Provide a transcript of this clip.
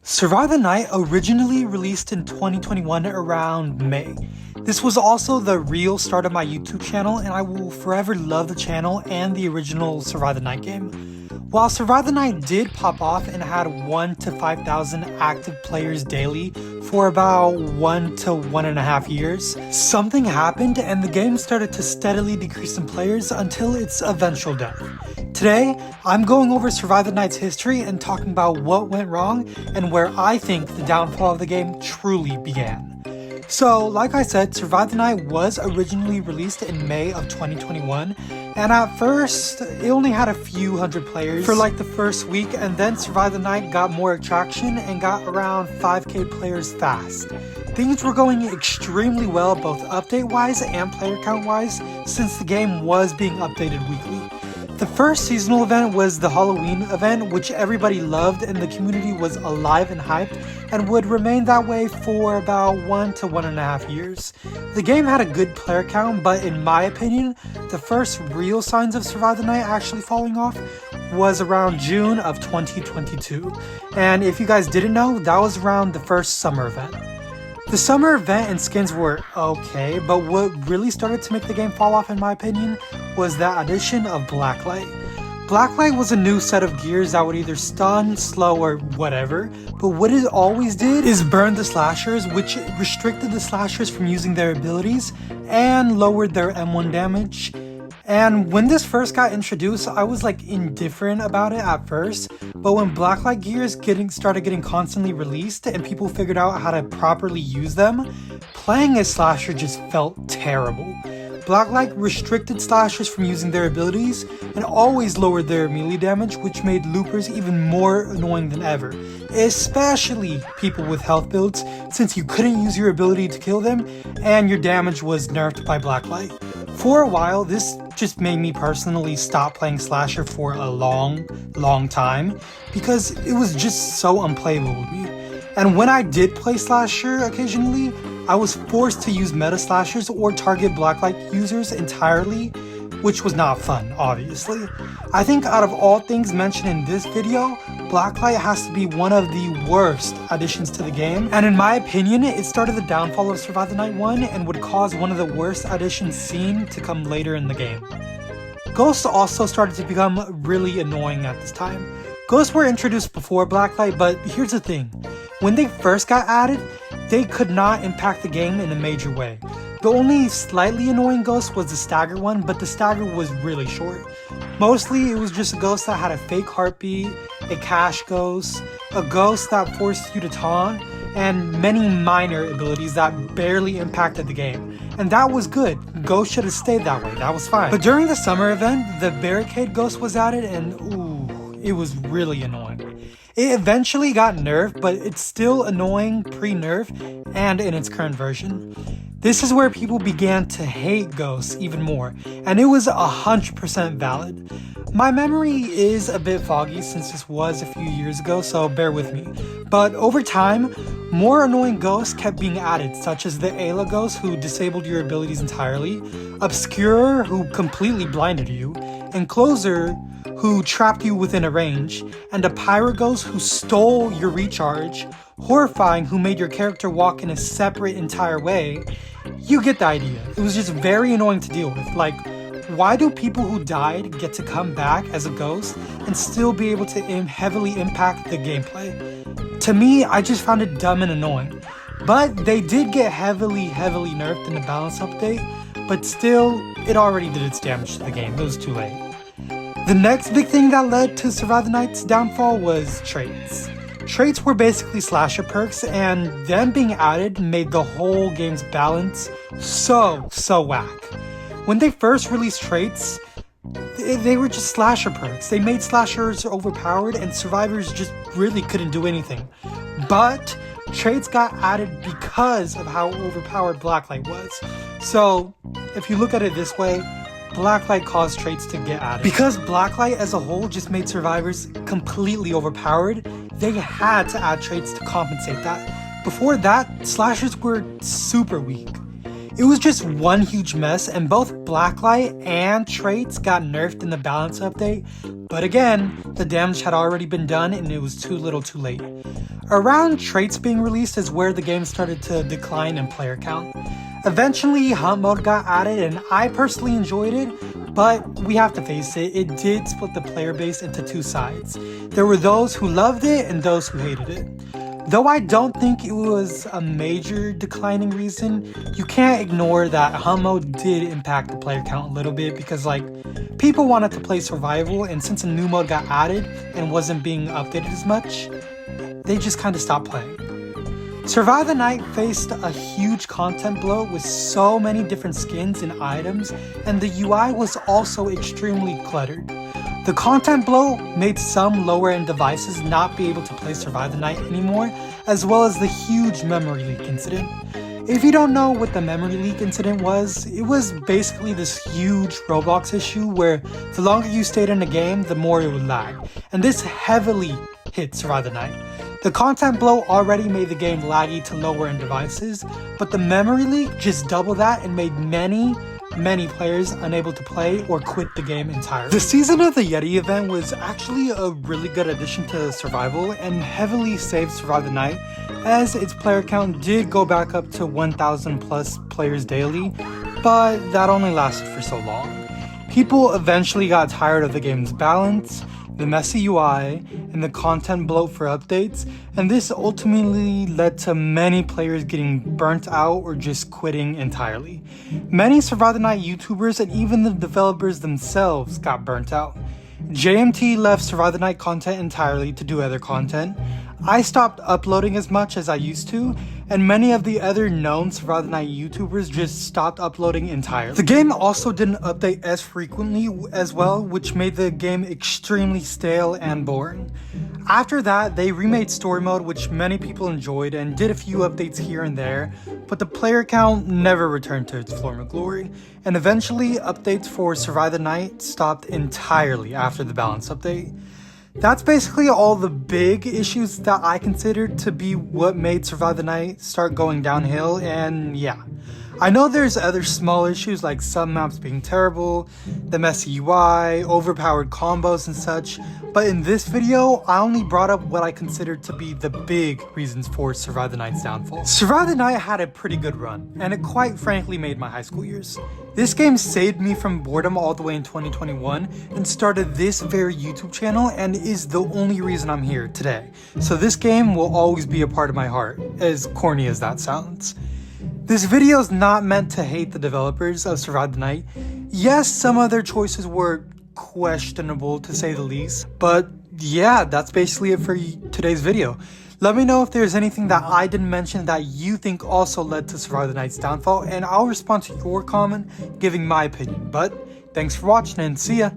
Survive the Night originally released in 2021 around May. This was also the real start of my YouTube channel, and I will forever love the channel and the original Survive the Night game. While Survive the Night did pop off and had 1 to 5,000 active players daily for about 1 to 1.5 years, something happened and the game started to steadily decrease in players until its eventual death. Today, I'm going over Survive the Night's history and talking about what went wrong and where I think the downfall of the game truly began. So, like I said, Survive the Night was originally released in May of 2021, and at first, it only had a few hundred players for like the first week, and then Survive the Night got more traction and got around 5k players fast. Things were going extremely well both update-wise and player count-wise, since the game was being updated weekly. The first seasonal event was the Halloween event, which everybody loved and the community was alive and hyped and would remain that way for about 1 to 1.5 years. The game had a good player count, but in my opinion, the first real signs of Survive the Night actually falling off was around June of 2022. And if you guys didn't know, that was around the first summer event. The summer event and skins were okay, but what really started to make the game fall off in my opinion was the addition of blacklight. Blacklight was a new set of gears that would either stun, slow, or whatever, but what it always did is burn the slashers, which restricted the slashers from using their abilities and lowered their M1 damage. And when this first got introduced, I was like indifferent about it at first, but when blacklight gears started getting constantly released and people figured out how to properly use them, playing as slasher just felt terrible. Blacklight restricted slashers from using their abilities and always lowered their melee damage, which made loopers even more annoying than ever, especially people with health builds, since you couldn't use your ability to kill them and your damage was nerfed by blacklight. For a while, this just made me personally stop playing slasher for a long time because it was just so unplayable with me. And when I did play slasher occasionally, I was forced to use meta slashers or target blacklight users entirely, which was not fun, obviously. I think out of all things mentioned in this video, blacklight has to be one of the worst additions to the game, and in my opinion, it started the downfall of Survive the Night 1 and would cause one of the worst additions seen to come later in the game. Ghosts also started to become really annoying at this time. Ghosts were introduced before blacklight, but here's the thing. When they first got added, they could not impact the game in a major way. The only slightly annoying ghost was the stagger one, but the stagger was really short. Mostly, it was just a ghost that had a fake heartbeat, a cash ghost, a ghost that forced you to taunt, and many minor abilities that barely impacted the game. And that was good. Ghost should have stayed that way, that was fine. But during the summer event, the barricade ghost was added and ooh, it was really annoying. It eventually got nerfed, but it's still annoying pre-nerf and in its current version. This is where people began to hate ghosts even more, and it was 100% valid. My memory is a bit foggy since this was a few years ago, so bear with me. But over time, more annoying ghosts kept being added, such as the Ayla ghost who disabled your abilities entirely, Obscurer who completely blinded you, Encloser who trapped you within a range, and a Pyro ghost who stole your recharge, Horrifying who made your character walk in a separate entire way. You get the idea. It was just very annoying to deal with. Like, why do people who died get to come back as a ghost and still be able to heavily impact the gameplay? To me, I just found it dumb and annoying. But they did get heavily nerfed in the balance update, but still, it already did its damage to the game. It was too late. The next big thing that led to Survive the Night's downfall was traits. Traits were basically slasher perks, and them being added made the whole game's balance so whack. When they first released traits, they were just slasher perks. They made slashers overpowered and survivors just really couldn't do anything. But traits got added because of how overpowered blacklight was. So if you look at it this way, blacklight caused traits to get added. Because blacklight as a whole just made survivors completely overpowered, they had to add traits to compensate that. Before that, slashers were super weak. It was just one huge mess, and both blacklight and traits got nerfed in the balance update, But again, the damage had already been done and it was too little too late. Around traits being released is where the game started to decline in player count. Eventually, hunt mode got added and I personally enjoyed it, but we have to face it, it did split the player base into two sides. There were those who loved it and those who hated it. Though I don't think it was a major declining reason, you can't ignore that hunt mode did impact the player count a little bit because people wanted to play survival, and since a new mode got added and wasn't being updated as much, they just kind of stopped playing. Survive the Night faced a huge content bloat with so many different skins and items, and the UI was also extremely cluttered. The content bloat made some lower end devices not be able to play Survive the Night anymore, as well as the huge memory leak incident. If you don't know what the memory leak incident was, it was basically this huge Roblox issue where the longer you stayed in the game, the more it would lag, and this heavily hit Survive the Night. The content bloat already made the game laggy to lower end devices, but the memory leak just doubled that and made many players unable to play or quit the game entirely. The Season of the Yeti event was actually a really good addition to survival and heavily saved Survive the Night, as its player count did go back up to 1,000 plus players daily, but that only lasted for so long. People eventually got tired of the game's balance, the messy UI, and the content bloat for updates, and this ultimately led to many players getting burnt out or just quitting entirely. Many Survive the Night YouTubers and even the developers themselves got burnt out. JMT left Survive the Night content entirely to do other content. I stopped uploading as much as I used to, and many of the other known Survive the Night YouTubers just stopped uploading entirely. The game also didn't update as frequently as well, which made the game extremely stale and boring. After that, they remade story mode, which many people enjoyed and did a few updates here and there, but the player count never returned to its former glory, and eventually updates for Survive the Night stopped entirely after the balance update. That's basically all the big issues that I considered to be what made Survive the Night start going downhill, and yeah. I know there's other small issues like some maps being terrible, the messy UI, overpowered combos and such, but in this video, I only brought up what I considered to be the big reasons for Survive the Night's downfall. Survive the Night had a pretty good run, and it quite frankly made my high school years. This game saved me from boredom all the way in 2021 and started this very YouTube channel and is the only reason I'm here today. So this game will always be a part of my heart, as corny as that sounds. This video is not meant to hate the developers of Survive the Night. Yes, some of their choices were questionable to say the least, but yeah, that's basically it for today's video. Let me know if there's anything that I didn't mention that you think also led to Survive the Night's downfall, and I'll respond to your comment giving my opinion. But thanks for watching and see ya!